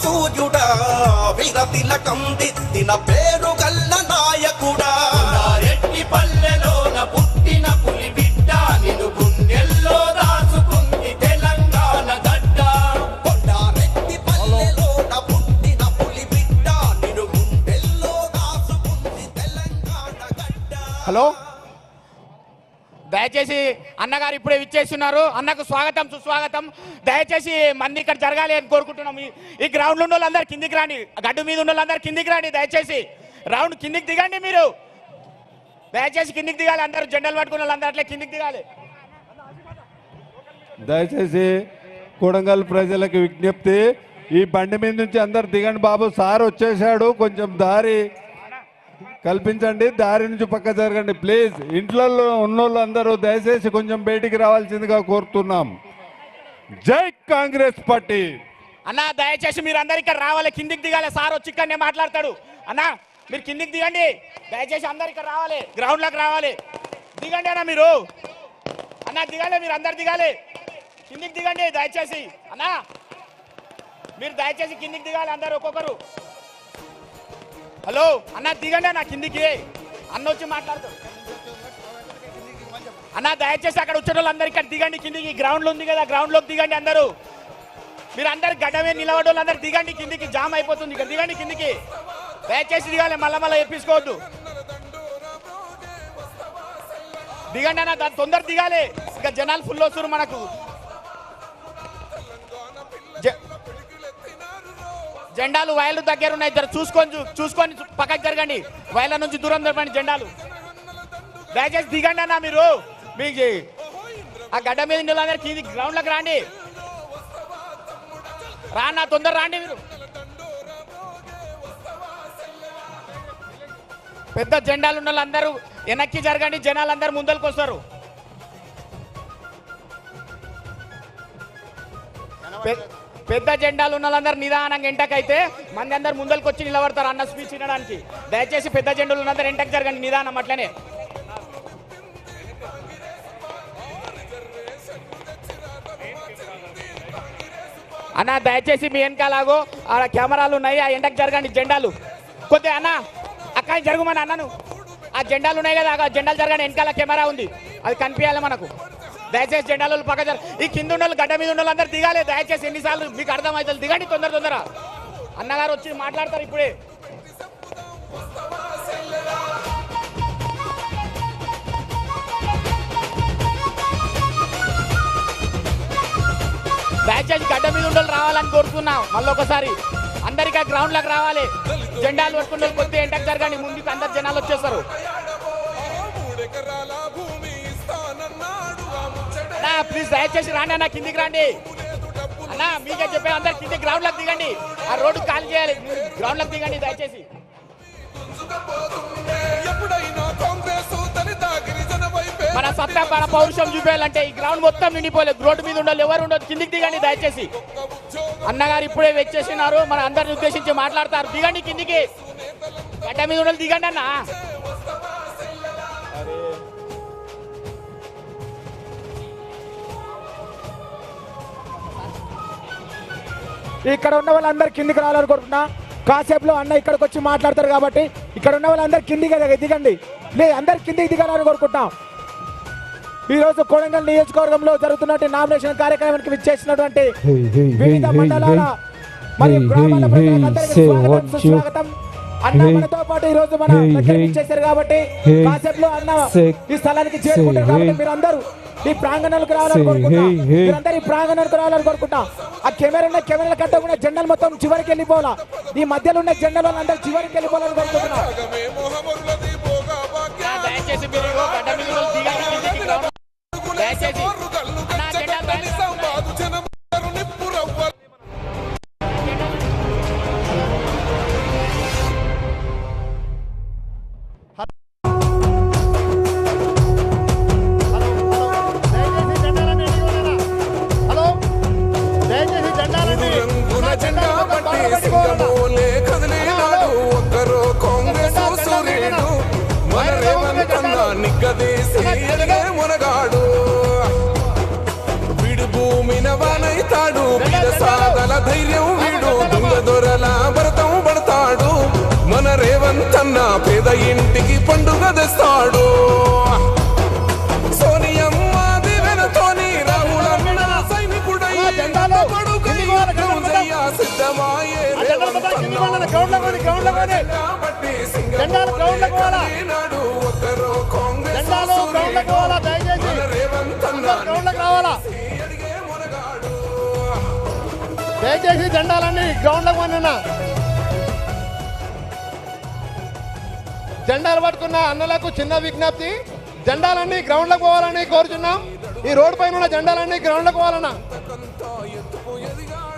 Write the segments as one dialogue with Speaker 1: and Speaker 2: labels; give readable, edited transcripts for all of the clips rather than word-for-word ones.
Speaker 1: సూర్యుడా వీర తిలకం దిద్దిన పేరు గల్ల నాయకుడా రెడ్డి పల్లెలోన పుట్టిన పులి బిడ్డ నిన్ను గుండెల్లో దాచుకుంది తెలంగాణ గడ్డ కొండారెడ్డి పల్లెలోన పుట్టిన పులి బిడ్డ నిన్ను గుండెల్లో దాచుకుంది తెలంగాణ గడ్డ.
Speaker 2: హలో, దయచేసి అన్నగారు ఇప్పుడే విచ్చేస్తున్నారు. అన్నకు స్వాగతం సుస్వాగతం. దయచేసి మంది ఇక్కడ జరగాలి అని కోరుకుంటున్నాం. ఈ గ్రౌండ్లో ఉన్న వాళ్ళందరూ కిందికి రాండి, గడ్డు మీద ఉన్న వాళ్ళందరూ కిందికి రాండి. దయచేసి రౌండ్ కిందికి దిగండి. మీరు దయచేసి కిందికి దిగాలి. అందరూ జెండాలు పట్టుకున్న వాళ్ళందరూ అట్లే కిందికి దిగాలి.
Speaker 3: దయచేసి కొడంగల్ ప్రజలకు విజ్ఞప్తి, ఈ బండి మీద నుంచి అందరు దిగండి బాబు. సార్ వచ్చేసాడు, కొంచెం దారి కల్పించండి, దారి నుంచి పక్క జరగండి ప్లీజ్. ఇంట్లో ఉన్నోళ్ళు అందరూ దయచేసి కొంచెం బయటికి రావాల్సిందిగా కోరుతున్నాం. జై కాంగ్రెస్ పార్టీ.
Speaker 2: అన్న దయచేసి మీరు అందరు ఇక్కడ రావాలి, కిందికి దిగాలి. సార్ వచ్చి ఇక్కడనే మాట్లాడతాడు. అన్న మీరు కిందికి దిగండి. దయచేసి అందరు ఇక్కడ రావాలి, గ్రౌండ్లోకి రావాలి. దిగండి అన్న, మీరు అన్న దిగాలి, మీరు అందరు దిగాలి. కిందికి దిగండి దయచేసి. అన్న మీరు దయచేసి కిందికి దిగాలి అందరు ఒక్కొక్కరు. హలో అన్న దిగండి అన్న కిందికి. అన్న వచ్చి మాట్లాడతాడు. అన్న దయచేసి అక్కడ వచ్చిన వాళ్ళందరూ ఇక్కడ దిగండి కిందికి. గ్రౌండ్లో ఉంది కదా, గ్రౌండ్లోకి దిగండి అందరూ. మీరు అందరు గడ్డమే నిలబడి వాళ్ళందరూ దిగండి కిందికి. జామ్ అయిపోతుంది, ఇక్కడ దిగండి కిందికి. దయచేసి దిగాలి, మళ్ళా ఎప్పించుకోవద్దు. దిగండి అన్న, దాని తొందర దిగాలి. ఇక జనాలు ఫుల్ వస్తున్నారు మనకు. జెండాలు వైర్లు దగ్గర ఉన్నాయి, ఇద్దరు చూసుకొని పక్కకి జరగండి. వైర్ల నుంచి దూరం జరపండి జెండాలు. దయచేసి దిగండి అన్న. మీరు మీకు ఆ గడ్డ మీద నిలందరూ కింది గ్రౌండ్లోకి రాండి. రాన్న తొందర రాండి. మీరు పెద్ద జెండాలు ఉన్న వాళ్ళందరూ వెనక్కి జరగండి, జనాలందరూ ముందరికి వస్తారు. పెద్ద జెండాలు ఉన్న వాళ్ళందరూ నిదానంగా ఎంటకైతే మంది అందరు ముందరికి వచ్చి నిలబడతారు అన్న స్పీచ్ వినడానికి. దయచేసి పెద్ద జెండాలు ఉన్నందరూ ఎంటకు జరగండి నిదానం. అట్లనే అన్న దయచేసి మీ వెనకాలాగో ఆ కెమెరాలు ఉన్నాయి, ఆ ఎంటకు జరగండి. జెండాలు కొద్దిగా అన్న అక్కడ జరుగుమని అన్నను. ఆ జెండాలు ఉన్నాయి కదా, ఆ జెండాలు జరగండి. వెనకాల కెమెరా ఉంది, అది కనిపించాలి మనకు. దయచేసి జెండాలు పక్క ఈ కింద ఉన్న గడ్డ మీద ఉన్న అందరూ దిగాలి. దయచేసి ఎన్నిసార్లు మీకు అర్థమవుతుంది, దిగండి తొందర. అన్నగారు వచ్చి మాట్లాడతారు ఇప్పుడే. దయచేసి గడ్డ మీద ఉండాలి రావాలని కోరుతున్నాం. మళ్ళీ ఒకసారి అందరికీ గ్రౌండ్ లాగా రావాలి. జెండాలు పట్టుకుంటే కొద్ది ఎంటకు జరగండి, ముందుకు అందరు జనాలు వచ్చేస్తారు. ప్లీజ్ దయచేసి రాండి అన్న, కిందికి రండి అన్న. మీకే చెప్పే అందరు కింది గ్రౌండ్ లోకి దిగండి. ఆ రోడ్డు ఖాళీ చేయాలి, గ్రౌండ్ లోకి దిగండి దయచేసి. మన సత్తా మన పౌరుషం చూపేయాలంటే ఈ గ్రౌండ్ మొత్తం నిండిపోలేదు, రోడ్డు మీద ఉండాలి, ఎవరు ఉండదు. కిందికి దిగండి దయచేసి. అన్నగారు ఇప్పుడే వచ్చేసినారు, మన అందరిని ఉద్దేశించి మాట్లాడతారు. దిగండి కిందికి, గడ్డ మీద ఉండాలి, దిగండి అన్న.
Speaker 4: ఇక్కడ ఉన్న వాళ్ళందరూ కిందికి రావాలని కోరుకుంటున్నా. కాసేపులో అన్న ఇక్కడికి వచ్చి మాట్లాడతారు కాబట్టి ఇక్కడ ఉన్న వాళ్ళందరూ కిందికి దిగండి. లేదు అందరు కిందికి దిగాలని కోరుకుంటున్నాం. ఈరోజు కొడంగల్ నియోజకవర్గంలో జరుగుతున్నటువంటి నామినేషన్ కార్యక్రమానికి విచ్చేసినటువంటి వివిధ మండలాల మరియు గ్రామాల ప్రజలందరికీ స్వాగతం. అన్న మనతో పాటు ఈ రోజు మన దగ్గరికి ఇచ్చేసారు కాబట్టి కాసేపులో అన్న ఈ స్థలానికి చేరుకుంటారు కాబట్టి మీరందరూ ఈ ప్రాంగణాలకు రావాలని కోరుకుంటా. మీరందరూ ఈ ప్రాంగణాలకు రావాలని కోరుకుంటా. ఆ కెమెరాల కంటే కూడా జెండాలు మొత్తం చివరికి వెళ్ళిపోవాలా. ఈ మధ్యలో ఉన్న జెండాలు అందరూ చివరికి వెళ్ళిపోవాలని కోరుకుంటున్నా.
Speaker 2: దయచేసి మీరు గడ్డ మీద దయచేసి
Speaker 1: జెండా పట్టి సింగమోలే కదిలినాడు ఒక్కరో కాంగ్రెస్ సూర్య
Speaker 5: తెస్తాడు సోనియమ్మ దివెనతోని రాహులన్న సైనికుడై సిద్ధమాయే నాడు ఒకరు కాంగ్రెస్ రేవంత్ అడిగే మునగాడు
Speaker 6: దయచేసి జెండాలన్నీ గ్రౌండ్లకు పోయినా జెండాలు పట్టుకున్న అన్నలకు చిన్న విజ్ఞప్తి జెండాలన్నీ గ్రౌండ్లకు పోవాలని కోరుచున్నాం ఈ రోడ్ పైన ఉన్న జెండాలన్నీ గ్రౌండ్లకు పోవాలన్నా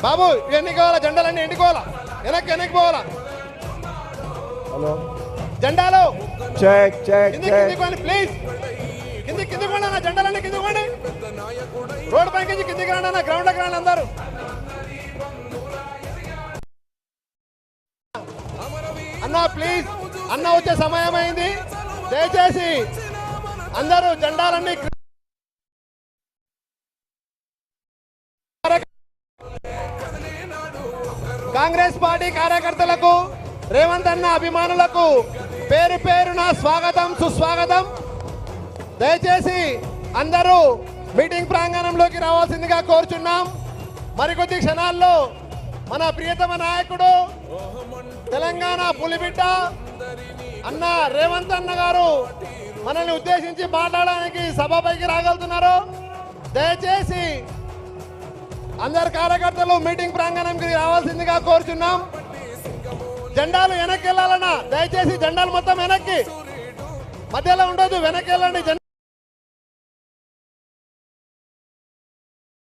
Speaker 6: బాబు ఇవన్నీ కావాలా జెండాలన్నీ ఎండుకోవాలా వెనక్కి పోవాలా జెండాలు
Speaker 4: చెక్ చెక్
Speaker 6: కిందికి ప్లీజ్ కిందికి పోండి అన్న జెండాలన్నీ కిందికి పోండి రోడ్ పైకి కిందికి రండి అన్న గ్రౌండ్కి రండి అందరూ అన్న ప్లీజ్ అన్న వచ్చే సమయం అయింది దయచేసి అందరూ జెండాలన్నీ కాంగ్రెస్ పార్టీ కార్యకర్తలకు రేవంత్ అన్న అభిమానులకు పేరు పేరున స్వాగతం సుస్వాగతం దయచేసి అందరూ మీటింగ్ ప్రాంగణంలోకి రావాల్సిందిగా కోరుచున్నాం మరికొద్ది క్షణాల్లో మన ప్రియతమ నాయకుడు తెలంగాణ పులిబిడ్డ అన్న రేవంత్ అన్న గారు మనల్ని ఉద్దేశించి మాట్లాడడానికి సభపైకి రాగలుగుతున్నారు దయచేసి అందరు కార్యకర్తలు మీటింగ్ ప్రాంగణంకి రావాల్సిందిగా కోరుచున్నాం జెండాలు వెనక్కి వెళ్ళాలన్నా దయచేసి జెండాలు మొత్తం వెనక్కి మధ్యలో ఉండదు వెనక్కి వెళ్ళండి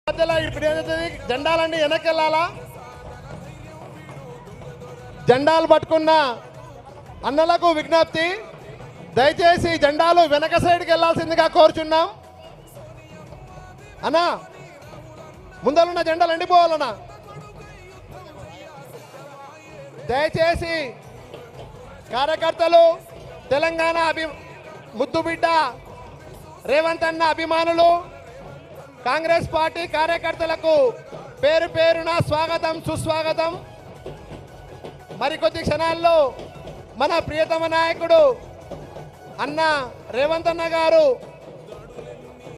Speaker 6: మధ్యలో జెండాలన్నీ వెనక్కి వెళ్ళాలా జెండాలు పట్టుకున్న అన్నలకు విజ్ఞప్తి దయచేసి జెండాలు వెనక సైడ్కి వెళ్ళాల్సిందిగా కోరుచున్నాం అన్నా ముందరున్న జెండాలు ఎండిపోవాలన్నా దయచేసి కార్యకర్తలు తెలంగాణ ముద్దుబిడ్డ రేవంత్ అన్న అభిమానులు కాంగ్రెస్ పార్టీ కార్యకర్తలకు పేరు పేరున స్వాగతం సుస్వాగతం మరికొద్ది క్షణాల్లో మన ప్రియతమ నాయకుడు అన్న రేవంత్ అన్న గారు